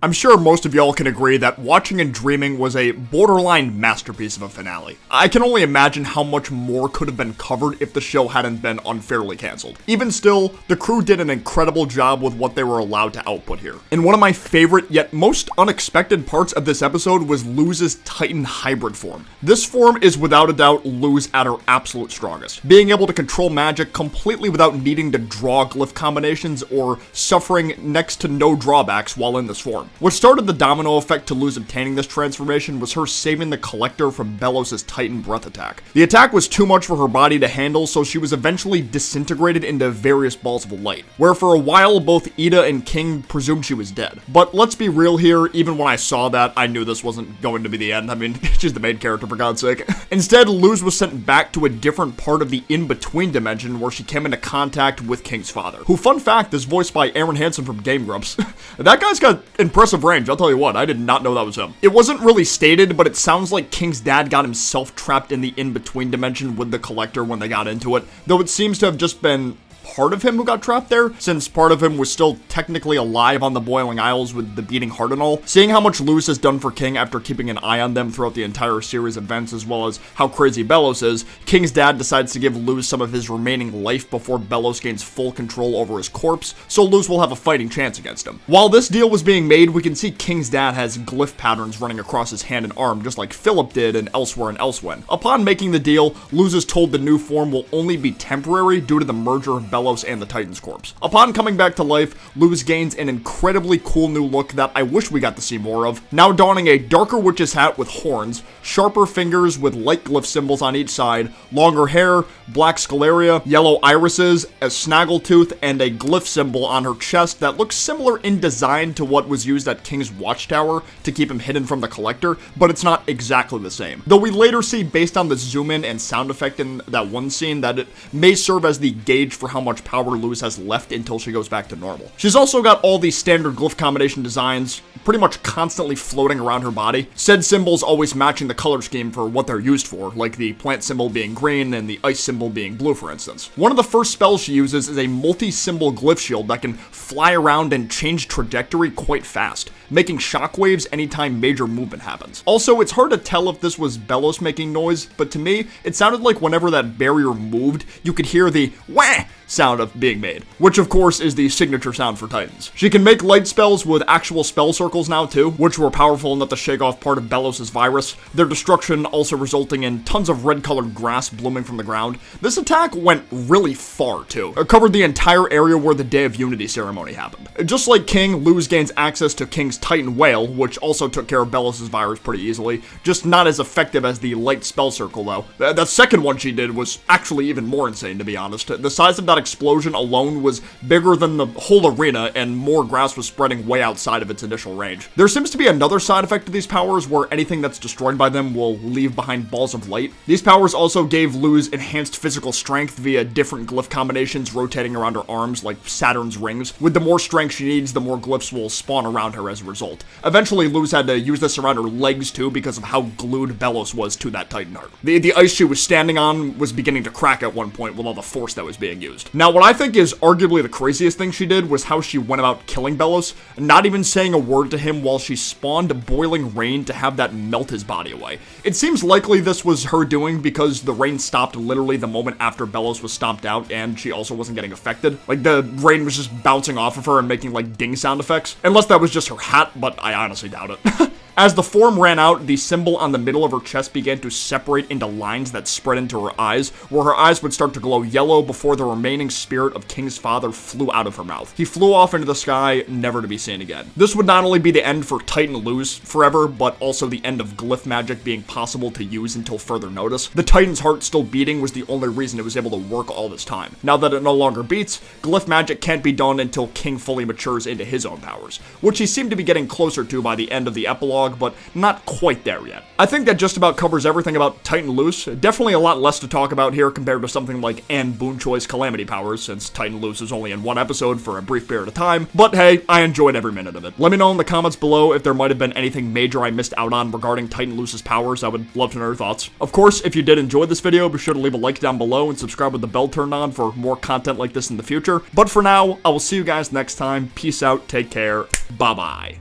I'm sure most of y'all can agree that Watching and Dreaming was a borderline masterpiece of a finale. I can only imagine how much more could have been covered if the show hadn't been unfairly cancelled. Even still, the crew did an incredible job with what they were allowed to output here. And one of my favorite yet most unexpected parts of this episode was Luz's Titan hybrid form. This form is without a doubt Luz at her absolute strongest, being able to control magic completely without needing to draw glyph combinations or suffering next to no drawbacks while in this form. What started the domino effect to Luz obtaining this transformation was her saving the Collector from Belos' Titan breath attack. The attack was too much for her body to handle, so she was eventually disintegrated into various balls of light, where for a while both Ida and King presumed she was dead. But let's be real here, even when I saw that, I knew this wasn't going to be the end. I mean, she's the main character, for God's sake. Instead, Luz was sent back to a different part of the in-between dimension where she came into contact with King's father, who, fun fact, is voiced by Aaron Hansen from Game Grumps. That guy's got impressive range, I'll tell you what, I did not know that was him. It wasn't really stated, but it sounds like King's dad got himself trapped in the in-between dimension with the Collector when they got into it, though it seems to have just been part of him who got trapped there, since part of him was still technically alive on the Boiling Isles with the beating heart and all. Seeing how much Luz has done for King after keeping an eye on them throughout the entire series events, as well as how crazy Belos is, King's dad decides to give Luz some of his remaining life before Belos gains full control over his corpse, so Luz will have a fighting chance against him. While this deal was being made, we can see King's dad has glyph patterns running across his hand and arm, just like Philip did in Elsewhere and Elsewhen. Upon making the deal, Luz is told the new form will only be temporary due to the merger of Belos and the Titan's corpse. Upon coming back to life, Luz gains an incredibly cool new look that I wish we got to see more of, now donning a darker witch's hat with horns, sharper fingers with light glyph symbols on each side, longer hair, black scleria, yellow irises, a snaggletooth, and a glyph symbol on her chest that looks similar in design to what was used at King's Watchtower to keep him hidden from the Collector, but it's not exactly the same. Though we later see, based on the zoom in and sound effect in that one scene, that it may serve as the gauge for how much power Luz has left until she goes back to normal. She's also got all these standard glyph combination designs pretty much constantly floating around her body, said symbols always matching the color scheme for what they're used for, like the plant symbol being green and the ice symbol being blue, for instance. One of the first spells she uses is a multi-symbol glyph shield that can fly around and change trajectory quite fast, making shockwaves anytime major movement happens. Also, it's hard to tell if this was Belos making noise, but to me, it sounded like whenever that barrier moved, you could hear the wah sound of being made, which of course is the signature sound for Titans. She can make light spells with actual spell circles now too, which were powerful enough to shake off part of Belos' virus, their destruction also resulting in tons of red-colored grass blooming from the ground. This attack went really far too. It covered the entire area where the Day of Unity ceremony happened. Just like King, Luz gains access to King's Titan Whale, which also took care of Belos' virus pretty easily, just not as effective as the light spell circle though. The second one she did was actually even more insane, to be honest. The size of that explosion alone was bigger than the whole arena, and more grass was spreading way outside of its initial range. There seems to be another side effect to these powers where anything that's destroyed by them will leave behind balls of light. These powers also gave Luz enhanced physical strength via different glyph combinations rotating around her arms like Saturn's rings. With the more strength she needs, the more glyphs will spawn around her as a result. Eventually, Luz had to use this around her legs too because of how glued Belos was to that Titan heart. The ice she was standing on was beginning to crack at one point with all the force that was being used. Now, what I think is arguably the craziest thing she did was how she went about killing Belos, not even saying a word to him while she spawned boiling rain to have that melt his body away. It seems likely this was her doing because the rain stopped literally the moment after Belos was stomped out and she also wasn't getting affected. Like, the rain was just bouncing off of her and making like ding sound effects. Unless that was just her hat, but I honestly doubt it. As the form ran out, the symbol on the middle of her chest began to separate into lines that spread into her eyes, where her eyes would start to glow yellow before the remaining spirit of King's father flew out of her mouth. He flew off into the sky, never to be seen again. This would not only be the end for Titan Luz forever, but also the end of glyph magic being possible to use until further notice. The Titan's heart still beating was the only reason it was able to work all this time. Now that it no longer beats, glyph magic can't be done until King fully matures into his own powers, which he seemed to be getting closer to by the end of the epilogue, but not quite there yet. I think that just about covers everything about Titan Luz. Definitely a lot less to talk about here compared to something like Anne Boonchoi's Calamity powers, since Titan Luz is only in one episode for a brief period of time, but hey, I enjoyed every minute of it. Let me know in the comments below if there might have been anything major I missed out on regarding Titan Luz's powers. I would love to know your thoughts. Of course, if you did enjoy this video, be sure to leave a like down below and subscribe with the bell turned on for more content like this in the future. But for now, I will see you guys next time. Peace out, take care, bye-bye.